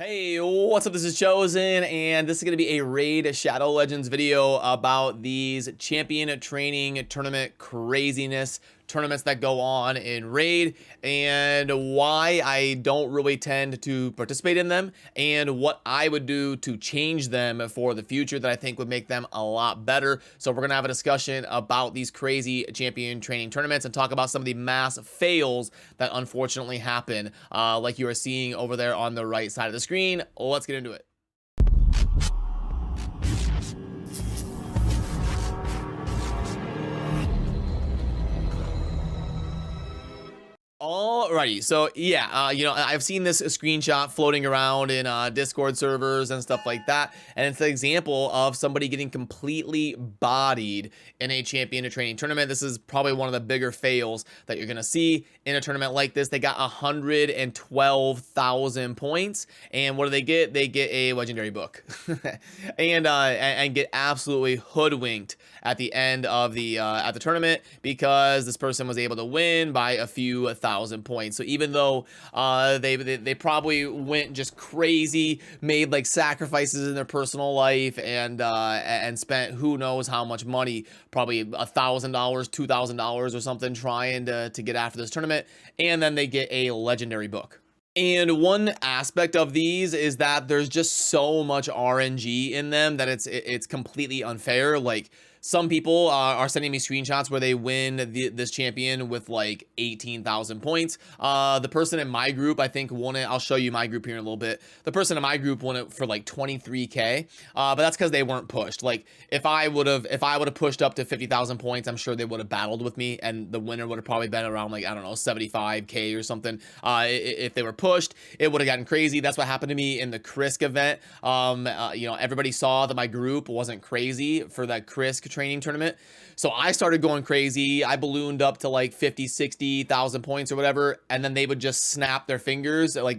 Hey, what's up? This is Chosen, and this is going to be a Raid Shadow Legends video about these champion training tournament craziness tournaments that go on in Raid, and why I don't really tend to participate in them, and what I would do to change them for the future that I think would make them a lot better. So we're going to have a discussion about these crazy champion training tournaments and talk about some of the mass fails that unfortunately happen, like you are seeing over there on the right side of the screen. Let's get into it. Alrighty, so yeah, I've seen this screenshot floating around in Discord servers and stuff like that, and it's an example of somebody getting completely bodied in a champion training tournament. This is probably one of the bigger fails that you're gonna see in a tournament like this. They got 112,000 points, and what do they get? They get a legendary book, and get absolutely hoodwinked at the end of the tournament because this person was able to win by a few thousand points. So even though they probably went just crazy, made like sacrifices in their personal life, and spent who knows how much money, probably $1,000, $2,000 or something, trying to get after this tournament, and then they get a legendary book. And one aspect of these is that there's just so much RNG in them that it's completely unfair. Like, some people are sending me screenshots where they win this champion with like 18,000 points. The person in my group, I think, won it. I'll show you my group here in a little bit. The person in my group won it for like 23K, but that's because they weren't pushed. Like, if I would have pushed up to 50,000 points, I'm sure they would have battled with me, and the winner would have probably been around, like, I don't know, 75K or something. If they were pushed, it would have gotten crazy. That's what happened to me in the Krisk event. Everybody saw that my group wasn't crazy for that Krisk training tournament, so I started going crazy. I ballooned up to like 50,000-60,000 points or whatever, and then they would just snap their fingers, like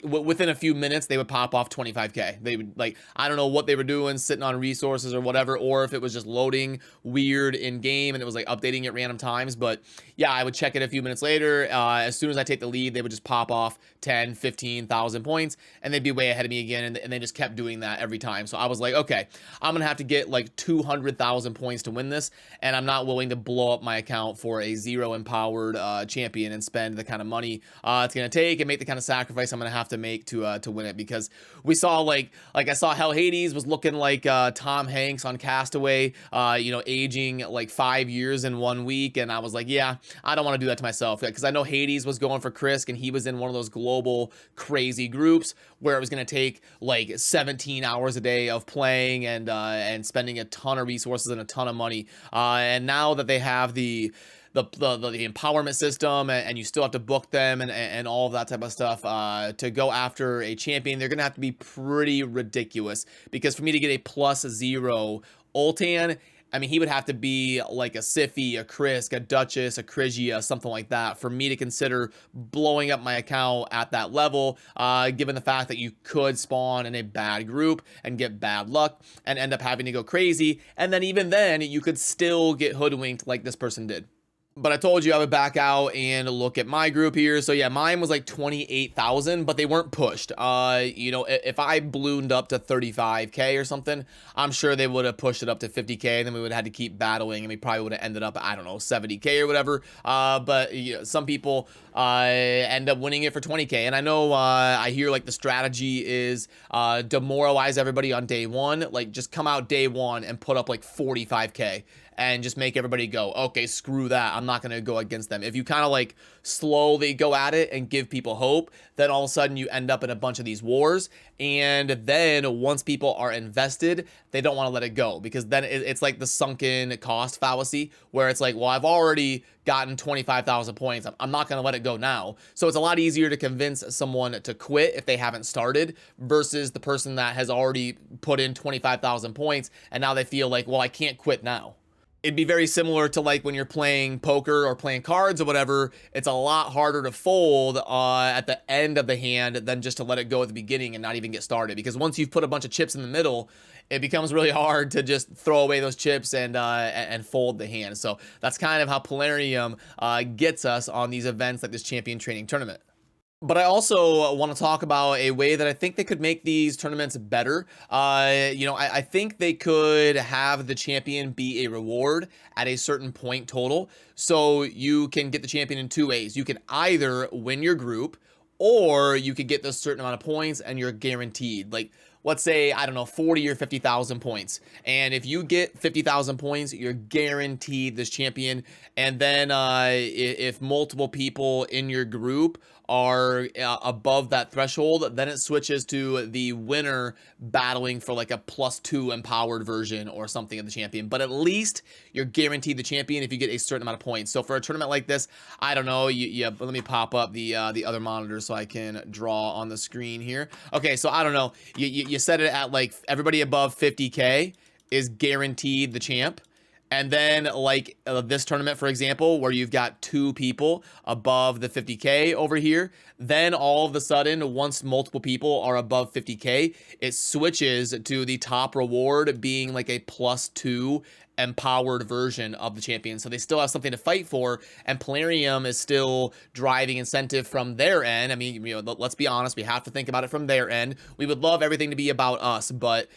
within a few minutes they would pop off 25K. They would, like, I don't know what they were doing, sitting on resources or whatever, or if it was just loading weird in game and it was like updating at random times. But yeah, I would check it a few minutes later. As soon as I take the lead, they would just pop off 10,000-15,000 points, and they'd be way ahead of me again, and they just kept doing that every time. So I was like, okay, I'm gonna have to get like 200,000 points to win this, and I'm not willing to blow up my account for a zero empowered champion and spend the kind of money it's gonna take and make the kind of sacrifice I'm gonna have to make to win it. Because we saw, like I saw Hell Hades was looking like Tom Hanks on Castaway, aging like 5 years in 1 week, and I was like, yeah, I don't want to do that to myself, because I know Hades was going for Krisk, and he was in one of those global crazy groups where it was going to take like 17 hours a day of playing and spending a ton of resources and a ton of money. And now that they have the empowerment system, and you still have to book them and all of that type of stuff to go after a champion, they're gonna have to be pretty ridiculous. Because for me to get a +0 Ultan, I mean, he would have to be like a Siffy, a Krisk, a Duchess, a Krygia, something like that, for me to consider blowing up my account at that level, given the fact that you could spawn in a bad group and get bad luck and end up having to go crazy. And then even then, you could still get hoodwinked like this person did. But I told you I would back out and look at my group here. So yeah, mine was like 28,000, but they weren't pushed. If I ballooned up to 35K or something, I'm sure they would have pushed it up to 50K, and then we would have had to keep battling, and we probably would have ended up, I don't know, 70K or whatever. But some people end up winning it for 20K. And I know I hear like the strategy is demoralize everybody on day one. Like, just come out day one and put up like 45K. And just make everybody go, okay, screw that, I'm not going to go against them. If you kind of like slowly go at it and give people hope, then all of a sudden you end up in a bunch of these wars. And then once people are invested, they don't want to let it go, because then it's like the sunken cost fallacy, where it's like, well, I've already gotten 25,000 points, I'm not going to let it go now. So it's a lot easier to convince someone to quit if they haven't started, versus the person that has already put in 25,000 points and now they feel like, well, I can't quit now. It'd be very similar to like when you're playing poker or playing cards or whatever. It's a lot harder to fold at the end of the hand than just to let it go at the beginning and not even get started. Because once you've put a bunch of chips in the middle, it becomes really hard to just throw away those chips and fold the hand. So that's kind of how Plarium gets us on these events like this champion training tournament. But I also want to talk about a way that I think they could make these tournaments better. I think they could have the champion be a reward at a certain point total. So you can get the champion in two ways. You can either win your group, or you could get this certain amount of points and you're guaranteed. Like, let's say, I don't know, 40 or 50,000 points. And if you get 50,000 points, you're guaranteed this champion. And then if multiple people in your group are above that threshold, then it switches to the winner battling for like a +2 empowered version or something of the champion. But at least you're guaranteed the champion if you get a certain amount of points. So for a tournament like this, I don't know, let me pop up the other monitor so I can draw on the screen here. Okay, so I don't know, you set it at like everybody above 50k is guaranteed the champ. And then like this tournament, for example, where you've got 2 people above the 50k over here, then all of a sudden, once multiple people are above 50k, it switches to the top reward being like a +2 empowered version of the champion. So they still have something to fight for, and Plarium is still driving incentive from their end. I mean, let's be honest, we have to think about it from their end. We would love everything to be about us, but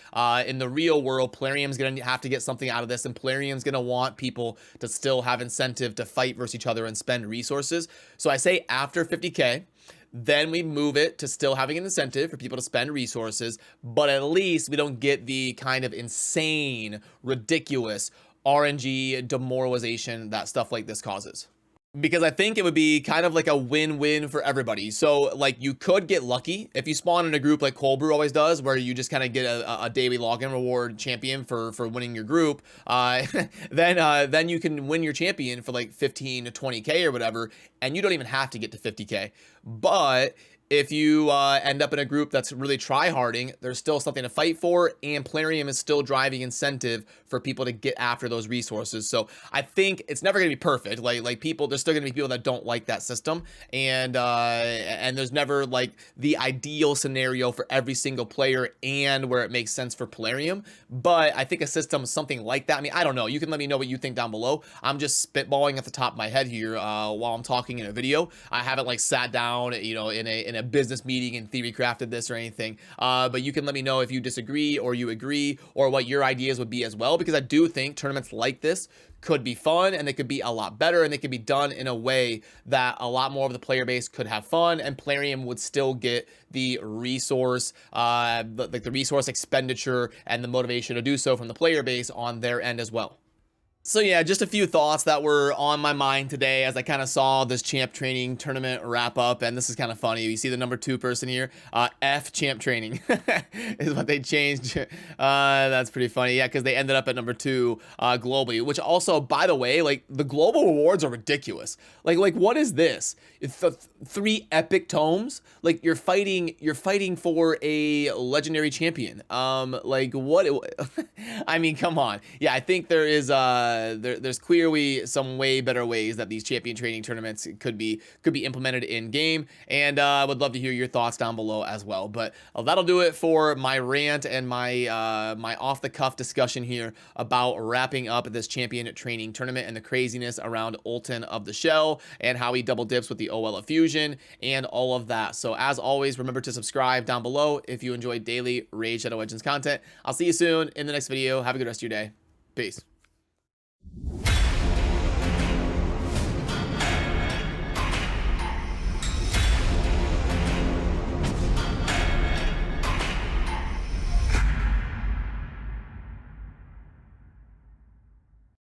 in the real world, Plarium's gonna have to get something out of this, and Plarium's gonna want people to still have incentive to fight versus each other and spend resources. So I say after 50k, then we move it to still having an incentive for people to spend resources, but at least we don't get the kind of insane, ridiculous RNG demoralization that stuff like this causes. Because I think it would be kind of like a win-win for everybody. So like you could get lucky if you spawn in a group like Cold Brew always does, where you just kind of get a daily login reward champion for winning your group. Then you can win your champion for like 15 to 20k or whatever, and you don't even have to get to 50k. But if you end up in a group that's really try-harding, there's still something to fight for, and Plarium is still driving incentive for people to get after those resources. So I think it's never going to be perfect. Like people, there's still going to be people that don't like that system, and there's never like the ideal scenario for every single player and where it makes sense for Plarium. But I think a system something like that, I mean, I don't know. You can let me know what you think down below. I'm just spitballing at the top of my head here while I'm talking in a video. I haven't like sat down, in a business meeting and theory crafted this or anything, but you can let me know if you disagree or you agree, or what your ideas would be as well, because I do think tournaments like this could be fun, and they could be a lot better, and they could be done in a way that a lot more of the player base could have fun, and Plarium would still get the resource, like the resource expenditure and the motivation to do so from the player base on their end as well. So yeah, just a few thoughts that were on my mind today as I kind of saw this champ training tournament wrap up, and this is kind of funny. You see the number 2 person here, F champ training is what they changed. That's pretty funny. Yeah, because they ended up at number 2 globally, which also, by the way, like the global rewards are ridiculous. Like what is this? 3 epic tomes? Like you're fighting for a legendary champion. Like what? I mean, come on. Yeah, I think there is there's clearly some way better ways that these champion training tournaments could be implemented in game, and I would love to hear your thoughts down below as well. But that'll do it for my rant and my my off the cuff discussion here about wrapping up this champion training tournament and the craziness around Ulton of the Shell and how he double dips with the OL of Fusion and all of that. So as always, remember to subscribe down below if you enjoy daily Raid Shadow Legends content. I'll see you soon in the next video. Have a good rest of your day. Peace.